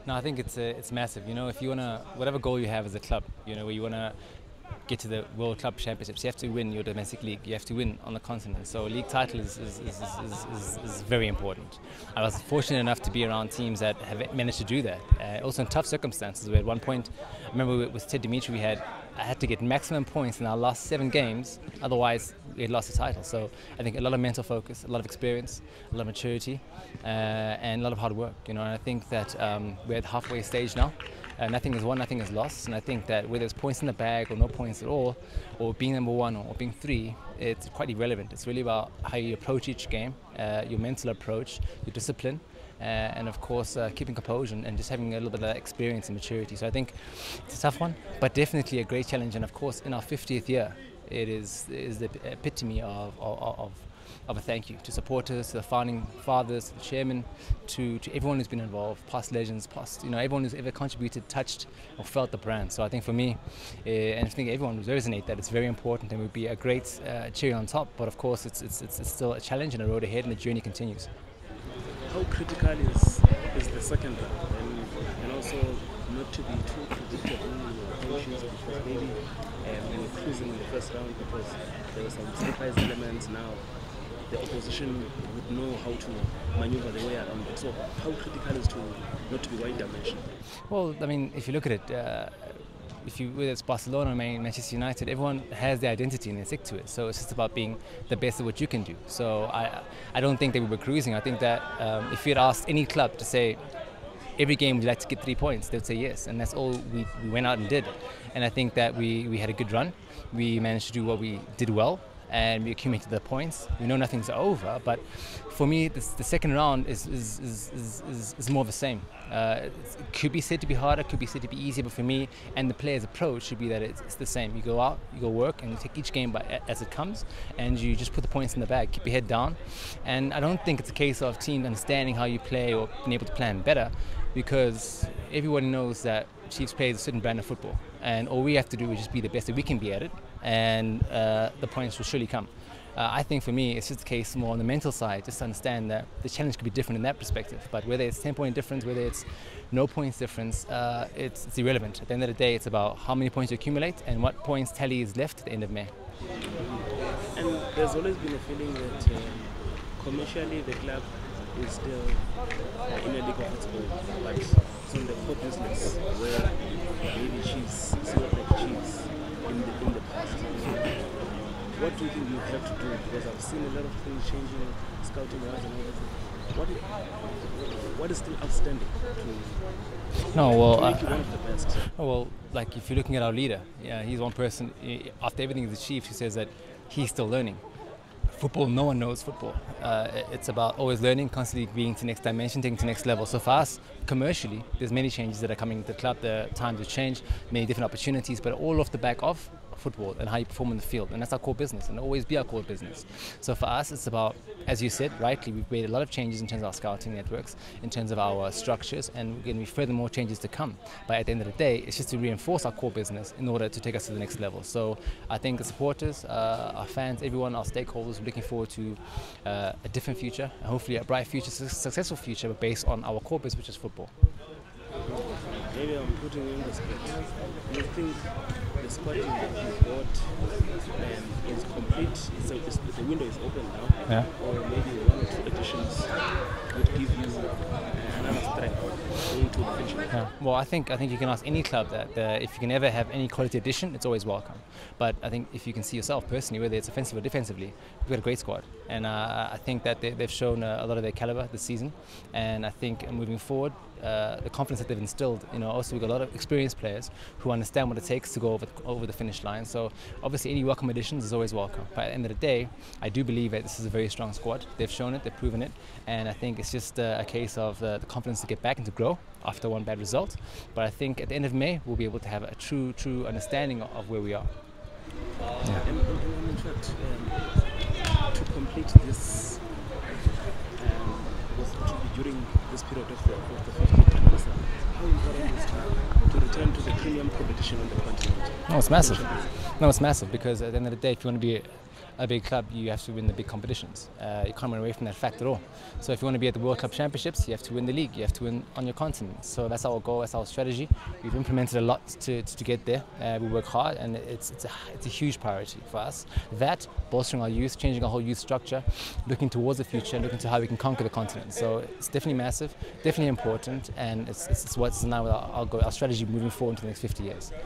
No, I think it's massive. You know, if you wanna, whatever goal you have as a club, you know, where you wanna get to the World Club Championships, you have to win your domestic league. You have to win on the continent. So a league title is very important. I was fortunate enough to be around teams that have managed to do that. Also in tough circumstances. Where at one point, I remember with Ted Dimitri, I had to get maximum points in our last 7 games. Otherwise, we had lost the title. So I think a lot of mental focus, a lot of experience, a lot of maturity, and a lot of hard work. You know, and I think that we're at the halfway stage now. Nothing is won, nothing is lost, and I think that whether it's points in the bag or no points at all, or being number 1 or being 3, it's quite irrelevant. It's really about how you approach each game, your mental approach, your discipline, and of course keeping composure and just having a little bit of that experience and maturity. So I think it's a tough one, but definitely a great challenge. And of course, in our 50th year, it is the epitome of a thank you to supporters, to the founding fathers, to the chairman, to everyone who's been involved, past legends, everyone who's ever contributed, touched, or felt the brand. So I think for me, and I think everyone would resonate that it's very important and would be a great cherry on top. But of course, it's still a challenge and a road ahead, and the journey continues. How critical is the second round, and also not to be too predictable in your approaches, because maybe we were cruising in the first round because there were some surprise elements. Now the opposition would know how to maneuver their way around it. So how critical is to not to be one-dimensional? Well, I mean, if you look at it, whether it's Barcelona or Manchester United, everyone has their identity and they stick to it. So it's just about being the best at what you can do. So I don't think that we were cruising. I think that if you had asked any club to say, every game would you like to get 3 points, they'd say yes. And that's all we went out and did. And I think that we had a good run. We managed to do what we did well, and we accumulated the points. We know nothing's over, but for me, the second round is more of the same. It could be said to be harder, could be said to be easier, but for me and the players' approach should be that it's the same. You go out, you go work, and you take each game as it comes, and you just put the points in the bag, keep your head down. And I don't think it's a case of teams understanding how you play or being able to plan better, because everyone knows that Chiefs plays a certain brand of football, and all we have to do is just be the best that we can be at it, and the points will surely come. I think for me, it's just a case more on the mental side, just to understand that the challenge could be different in that perspective. But whether it's 10-point difference, whether it's no points difference, it's irrelevant. At the end of the day, it's about how many points you accumulate and what points tally is left at the end of May. And there's always been a feeling that commercially the club is still in a league of its own, but it's on the core business where maybe Chiefs, it's not like Chiefs in the past. What do you think you have to do? Because I've seen a lot of things changing, scouting wise and everything. What is still outstanding to make you one of the best? Well, like if you're looking at our leader, he's one person, after everything is achieved, who says that he's still learning. Football, no one knows football. It's about always learning, constantly being to the next dimension, taking to the next level. So for us, commercially, there's many changes that are coming to the club. The times have changed, many different opportunities, but all off the back of football and how you perform in the field, and that's our core business and always be our core business. So for us, it's about, as you said rightly, we've made a lot of changes in terms of our scouting networks, in terms of our structures, and we're going to be further more changes to come. But at the end of the day, it's just to reinforce our core business in order to take us to the next level. So I think the supporters, our fans, everyone, our stakeholders, are looking forward to a different future, and hopefully a bright future, successful future, but based on our core business, which is football. Maybe I'm putting you in the spot. Do you think the squad that you bought is complete? So the window is open now, yeah. Or maybe 1 or 2 additions would give you another strength into the future? Yeah. Well, I think you can ask any club that if you can ever have any quality addition, it's always welcome. But I think if you can see yourself personally, whether it's offensive or defensively, we've got a great squad, and I think that they've shown a lot of their caliber this season, and I think moving forward, the confidence that they've instilled, also we've got a lot of experienced players who understand what it takes to go over the finish line. So obviously any welcome additions is always welcome. But at the end of the day, I do believe that this is a very strong squad. They've shown it, they've proven it, and I think it's just a case of the confidence to get back and to grow after one bad result. But I think at the end of May, we'll be able to have a true understanding of where we are. Yeah. And in fact, to complete this, during this period of the 50th anniversary, how important is to return to the premium competition on the continent? No, it's massive. No, it's massive, because at the end of the day, if you want to be a big club, you have to win the big competitions. You can't run away from that fact at all. So if you want to be at the World Club Championships, you have to win the league, you have to win on your continent. So that's our goal, that's our strategy. We've implemented a lot to get there. We work hard, and it's a huge priority for us. That, bolstering our youth, changing our whole youth structure, looking towards the future, looking to how we can conquer the continent. So it's definitely massive, definitely important, and it's what's in line with our strategy moving forward into the next 50 years.